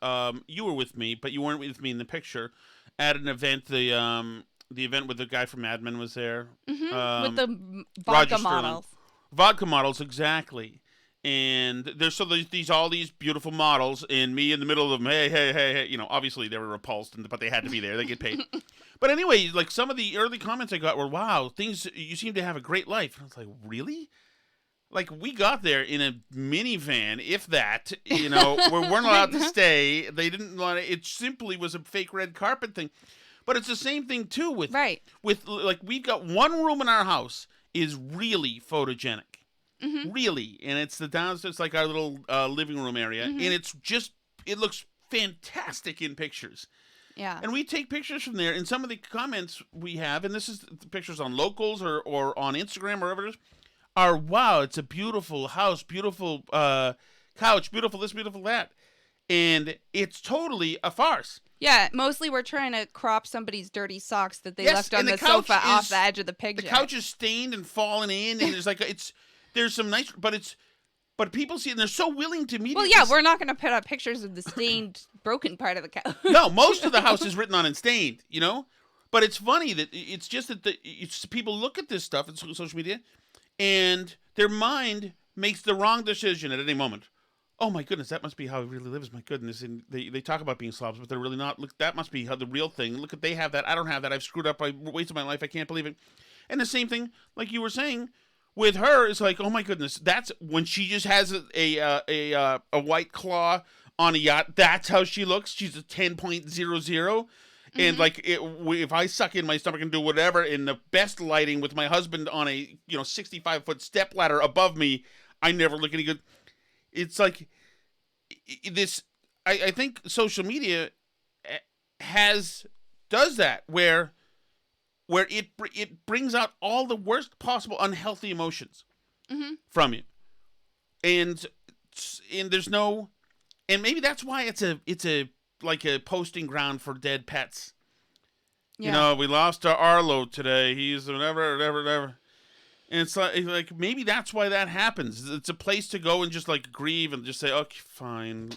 you were with me, but you weren't with me in the picture at an event. The event with the guy from Mad Men was there. Mm-hmm. With the vodka models. Vodka models, exactly. And there's all these beautiful models, and me in the middle of them. Hey. You know, obviously they were repulsed, but they had to be there. They get paid. But anyway, like some of the early comments I got were, "Wow, you seem to have a great life." And I was like, "Really?" Like, we got there in a minivan, if that, you know, we weren't allowed to stay. They didn't want it. It simply was a fake red carpet thing. But it's the same thing, too, with, like, we've got one room in our house is really photogenic. Mm-hmm. Really. And it's the downstairs, it's like our little living room area. Mm-hmm. And it looks fantastic in pictures. Yeah. And we take pictures from there. And some of the comments we have, and this is the pictures on Locals or on Instagram or whatever it is, are, wow, it's a beautiful house, beautiful couch, beautiful this, beautiful that. And it's totally a farce. Yeah, mostly we're trying to crop somebody's dirty socks that they left on the sofa off the edge of the picture. The couch is stained and fallen in, and there's some nice, but people see it, and they're so willing to meet. Well, yeah, we're not going to put up pictures of the stained, broken part of the couch. No, most of the house is written on and stained, you know? But it's funny that it's just that people look at this stuff on social media, and their mind makes the wrong decision at any moment. oh my goodness, that must be how he really lives. My goodness, and they talk about being slobs, but they're really not. Look, that must be how the real thing. Look, at they have that. I don't have that. I've screwed up. I wasted my life. I can't believe it. And the same thing, like you were saying, with her, is like, oh my goodness, that's when she just has a White Claw on a yacht. That's how she looks. She's a 10.00. And like, if I suck in my stomach and do whatever in the best lighting with my husband on a 65-foot step ladder above me, I never look any good. It's like this. I think social media does that where it brings out all the worst possible unhealthy emotions from you, and there's no, and maybe that's why it's a like a posting ground for dead pets. Yeah. We lost our Arlo today. He's whatever. And it's like maybe that's why that happens. It's a place to go and just like grieve and just say, okay, fine.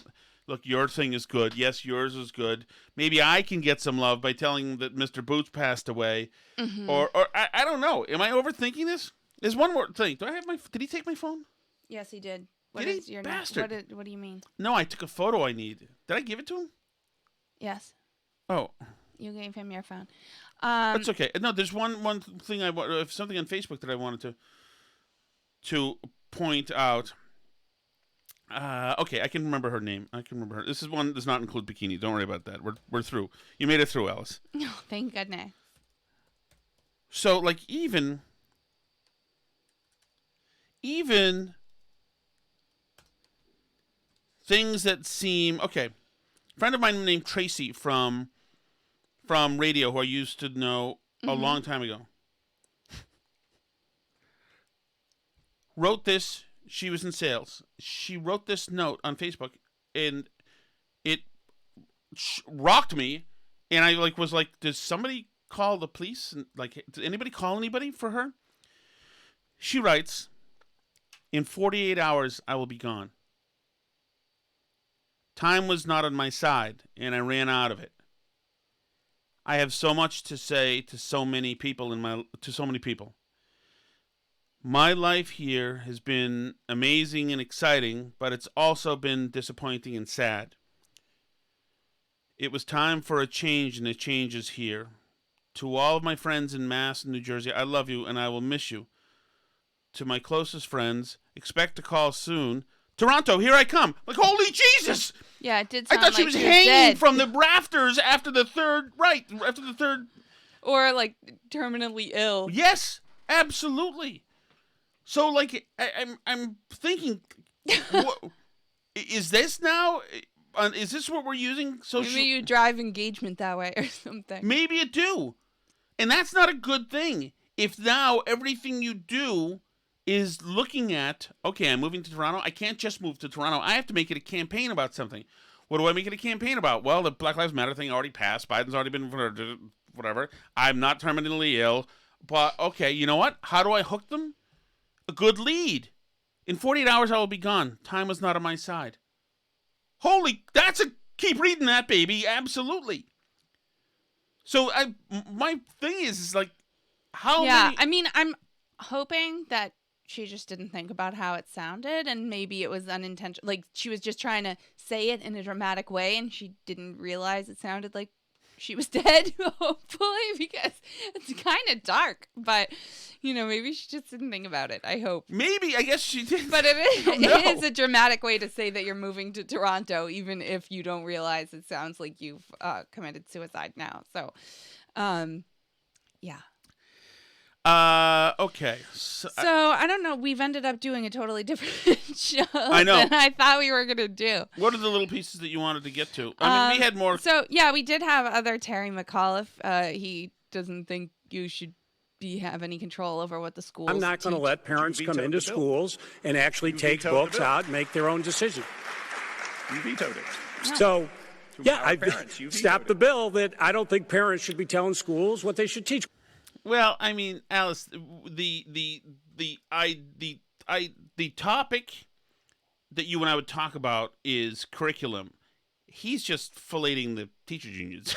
Look, your thing is good. Yes, yours is good. Maybe I can get some love by telling that Mr. Boots passed away. Or I don't know. Am I overthinking this? There's one more thing. Did he take my phone? Yes, he did. Did he? Bastard. What do you mean? No, I took a photo I need. Did I give it to him? Yes. Oh. You gave him your phone. That's okay. No, there's one thing something on Facebook that I wanted to point out. Okay, I can remember her name. I can remember her. This is one that does not include bikini. Don't worry about that. We're through. You made it through, Alice. No, thank goodness. So, like, even things that seem okay. A friend of mine named Tracy from radio, who I used to know a long time ago, wrote this. She was in sales. She wrote this note on Facebook, and it rocked me. And I was like, "Does somebody call the police? And did anybody call anybody for her?" She writes, "In 48 hours, I will be gone. Time was not on my side, and I ran out of it. I have so much to say to so many people My life here has been amazing and exciting, but it's also been disappointing and sad. It was time for a change, and the change is here. To all of my friends in Mass and New Jersey, I love you and I will miss you. To my closest friends, expect a call soon. Toronto, here I come." Like, holy Jesus! Yeah, it did I sound thought like she was was hanging dead. from the rafters after the third. Or like terminally ill. Yes, absolutely. So, like, I'm thinking, is this now? Is this what we're using? Maybe you drive engagement that way or something. Maybe you do, and that's not a good thing. If now everything you do is looking at, okay, I'm moving to Toronto. I can't just move to Toronto. I have to make it a campaign about something. What do I make it a campaign about? Well, the Black Lives Matter thing already passed. Biden's already been whatever. I'm not terminally ill, but okay, you know what? How do I hook them? A good lead. In 48 hours, I will be gone. Time was not on my side. Keep reading that, baby. Absolutely. So my thing is like, how many? Yeah, I mean, I'm hoping that she just didn't think about how it sounded, and maybe it was unintentional. Like, she was just trying to say it in a dramatic way, and she didn't realize it sounded like she was dead, hopefully, because it's kind of dark. But, maybe she just didn't think about it, I hope. Maybe, I guess she did. But it is a dramatic way to say that you're moving to Toronto, even if you don't realize it sounds like you've committed suicide now. So, yeah. Okay. So I don't know. We've ended up doing a totally different show than I thought we were going to do. What are the little pieces that you wanted to get to? I mean, we had more. So, yeah, we did have other Terry McAuliffe. He doesn't think you should have any control over what the schools I'm not going to let parents come into schools and actually take books out and make their own decision. You vetoed it. So, yeah, I parents, you stopped the bill that I don't think parents should be telling schools what they should teach. Well, I mean, Alice, the topic that you and I would talk about is curriculum. He's just filleting the teachers' unions.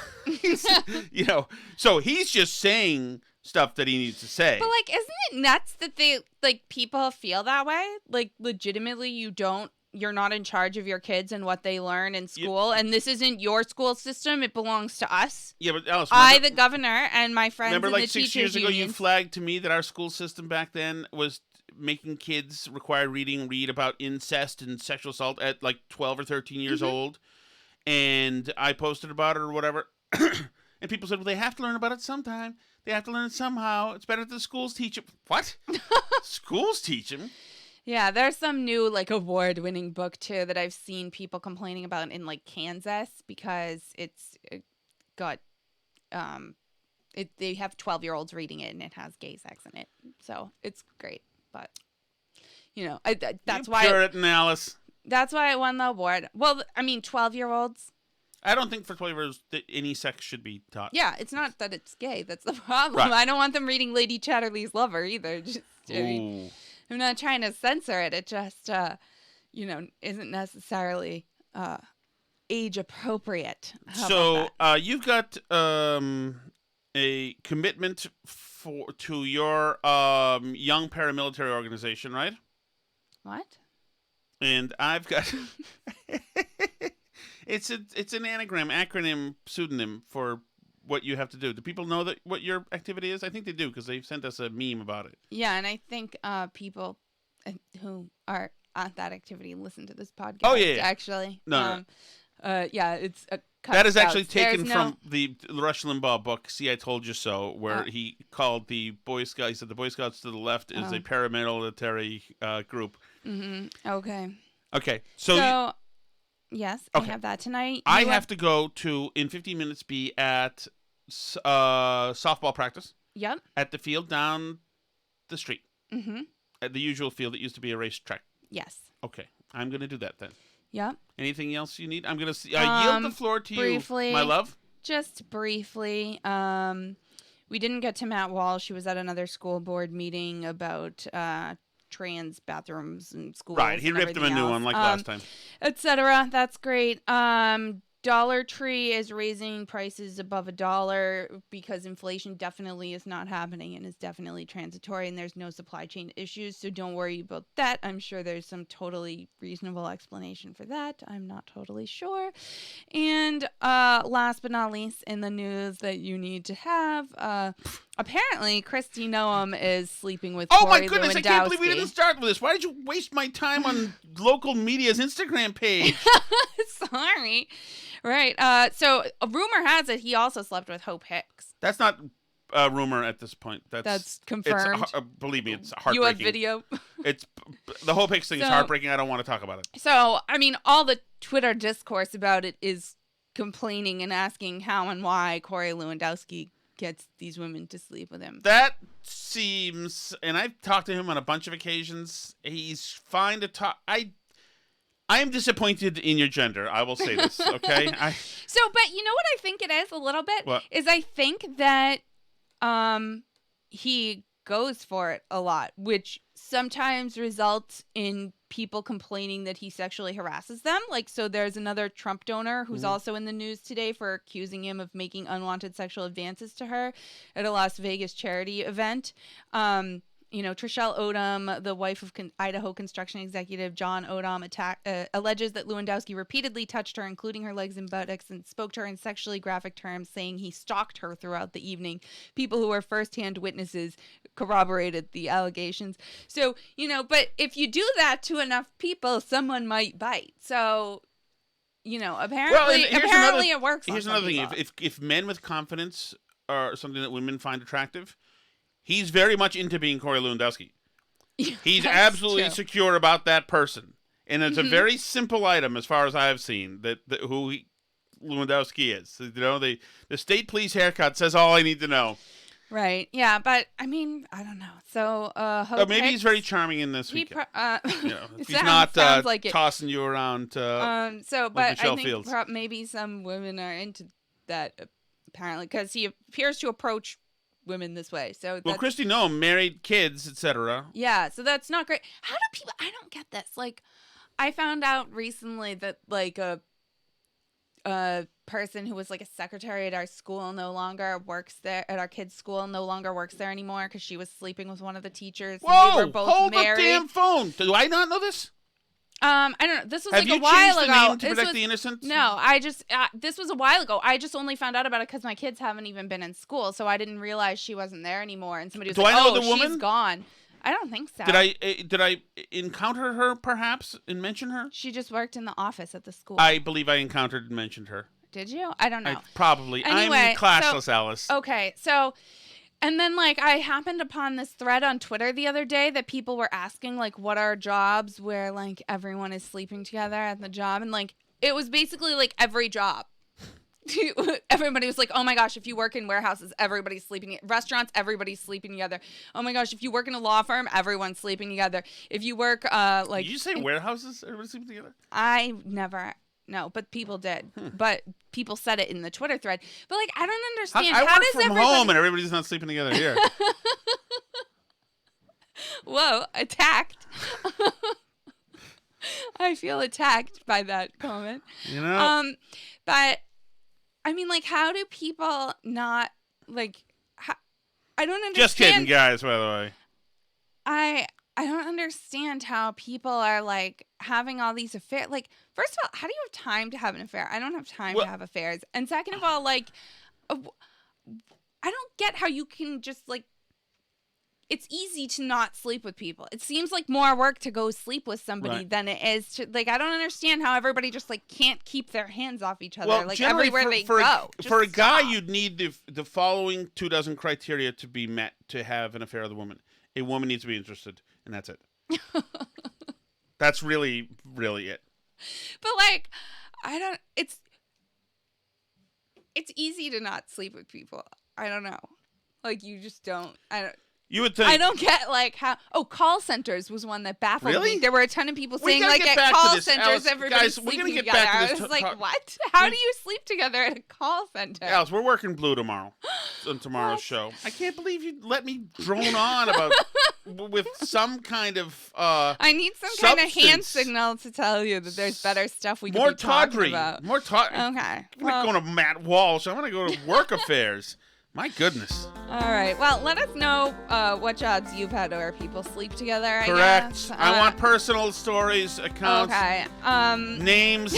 So he's just saying stuff that he needs to say. But, like, isn't it nuts that people feel that way? Like, legitimately, you don't you're not in charge of your kids and what they learn in school, and this isn't your school system. It belongs to us. Yeah, but Alice, The governor, and my friends remember in like the 6 teachers' years ago you unions. flagged to me that our school system back then was making kids required read about incest and sexual assault at like 12 or 13 years old, and I posted about it or whatever, and people said, well, they have to learn about it sometime. They have to learn it somehow. It's better that the schools teach them. What? Schools teach them? Yeah, there's some new like award-winning book too that I've seen people complaining about in like Kansas because it got they have 12-year-olds reading it and it has gay sex in it. So, it's great, but that's why Puritan, Alice. That's why I won the award. Well, I mean, 12-year-olds. I don't think for 12-year-olds that any sex should be taught. Yeah, it's not that it's gay. That's the problem. Right. I don't want them reading Lady Chatterley's Lover either. I'm not trying to censor it. It just, isn't necessarily age appropriate. So you've got a commitment to your young paramilitary organization, right? What? And I've got it's an acronym, pseudonym for what you have to do. Do people know that what your activity is? I think they do because they've sent us a meme about it. Yeah, and I think people who are at that activity listen to this podcast. Oh yeah. Actually. No. Yeah, it's a that is actually taken from the Rush Limbaugh book. See, I Told You So, where he called the Boy Scouts. He said the Boy Scouts to the left is a paramilitary group. Mm-hmm. Okay. Okay. So yes, okay. I have that tonight. I have to go to in 15 minutes be at softball practice. Yep. At the field down the street. Mm-hmm. At the usual field that used to be a racetrack. Yes. Okay, I'm going to do that then. Yep. Anything else you need? I'm going to yield the floor to briefly, you, my love. Just briefly, we didn't get to Matt Walsh. She was at another school board meeting about trans bathrooms and schools. Right, he ripped him a new one like last time. Etc. That's great. Dollar Tree is raising prices above $1 because inflation definitely is not happening and is definitely transitory and there's no supply chain issues. So don't worry about that. I'm sure there's some totally reasonable explanation for that. I'm not totally sure. And last but not least, in the news that you need to have, apparently Kristi Noem is sleeping with Oh Corey my goodness, Lewandowski. I can't believe we didn't start with this. Why did you waste my time on local media's Instagram page? Sorry. Right. So a rumor has it he also slept with Hope Hicks. That's not a rumor at this point. That's confirmed. Believe me, it's heartbreaking. You have video? It's the Hope Hicks thing is heartbreaking. I don't want to talk about it. So, I mean, all the Twitter discourse about it is complaining and asking how and why Corey Lewandowski gets these women to sleep with him. That seems, and I've talked to him on a bunch of occasions. He's fine to talk. I am disappointed in your gender. I will say this, okay? But you know what I think it is a little bit? What? Is I think that he goes for it a lot, which sometimes results in people complaining that he sexually harasses them. Like, so there's another Trump donor who's also in the news today for accusing him of making unwanted sexual advances to her at a Las Vegas charity event. Trishelle Odom, the wife of Idaho construction executive John Odom, alleges that Lewandowski repeatedly touched her, including her legs and buttocks, and spoke to her in sexually graphic terms, saying he stalked her throughout the evening. People who were firsthand witnesses corroborated the allegations. So, but if you do that to enough people, someone might bite. So, apparently it works. Here's another thing. If men with confidence are something that women find attractive, he's very much into being Corey Lewandowski. He's absolutely secure about that person. And it's a very simple item as far as I have seen, that who Lewandowski is. The state police haircut says all I need to know. Right. Yeah, but I mean, I don't know. So maybe he's very charming in this weekend. If he's not like tossing you around but like I think Fields. Maybe some women are into that apparently because he appears to approach women this way. So Kristi Noem married, kids, etc. Yeah, so that's not great. How do people? I don't get this. Like, I found out recently that like a person who was like a secretary at our school no longer works there at our kids' school. No longer works there anymore because she was sleeping with one of the teachers. Whoa! We were both Hold married. the damn phone. Do I not know this? I don't know. This was Have like you a while changed ago. the name to This protect was- the innocent? No, I just this was a while ago. I just only found out about it because my kids haven't even been in school, so I didn't realize she wasn't there anymore. And somebody was Do like, I know "Oh, the woman? she's gone." I don't think so. Did I encounter her perhaps and mention her? She just worked in the office at the school. I believe I encountered and mentioned her. Did you? I don't know. Probably. Anyway, I'm classless, so- Alice. Okay, so, and then like I happened upon this thread on Twitter the other day that people were asking like, what are jobs where like everyone is sleeping together at the job, and like it was basically like every job. Everybody was like, oh my gosh, if you work in warehouses, everybody's sleeping. Restaurants, everybody's sleeping together. Oh my gosh, if you work in a law firm, everyone's sleeping together. If you work like, Did you say warehouses? Everybody sleeping together? I never. No, but people did. But people said it in the Twitter thread. But like, I don't understand. I How work does from everybody... home and everybody's not sleeping together here. Whoa, attacked. I feel attacked by that comment. You know? But I mean, like, how do people not like? I don't understand. Just kidding, guys. By the way, I don't understand how people are like having all these affairs. Like, first of all, how do you have time to have an affair? I don't have time to have affairs. And second of all, like, I don't get how you can just like. It's easy to not sleep with people. It seems like more work to go sleep with somebody than it is to like. I don't understand how everybody just like can't keep their hands off each other. Like everywhere they go. For a guy, you'd need the following 2 criteria to be met to have an affair with a woman. A woman needs to be interested, and that's it. That's really, really it. But like, I don't. It's easy to not sleep with people. I don't know. Like you just don't. I don't. You would think. I don't get like how. Oh, call centers was one that baffled Really? me. There were a ton of people We saying gotta like get at back to call this, centers Alice. everybody's Guys, we're gonna sleeping get back together. to this I was like, talk. what? How do you sleep together at a call center? Alice, we're working blue tomorrow on tomorrow's show. I can't believe you let me drone on about with some kind of I need some kind of hand substance. signal to tell you that there's better stuff we can More be talking tawdry. about. More tawdry. Okay. I'm Well, not going to Matt Walsh. I'm going to go to work affairs. My goodness. all right. Well, let us know what jobs you've had where people sleep together. I Correct. guess. I want personal stories, accounts, Okay. names.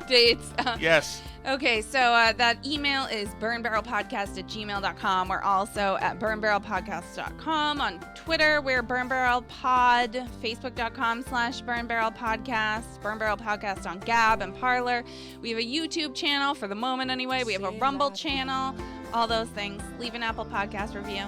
Dates. Yes. Okay, so that email is burnbarrelpodcast@gmail.com. We're also at burnbarrelpodcast.com. On Twitter, we're burnbarrelpod. Facebook.com/burnbarrelpodcast. Burnbarrel Podcast on Gab and Parler. We have a YouTube channel for the moment anyway. We have a Rumble channel. All those things. Leave an Apple Podcast review.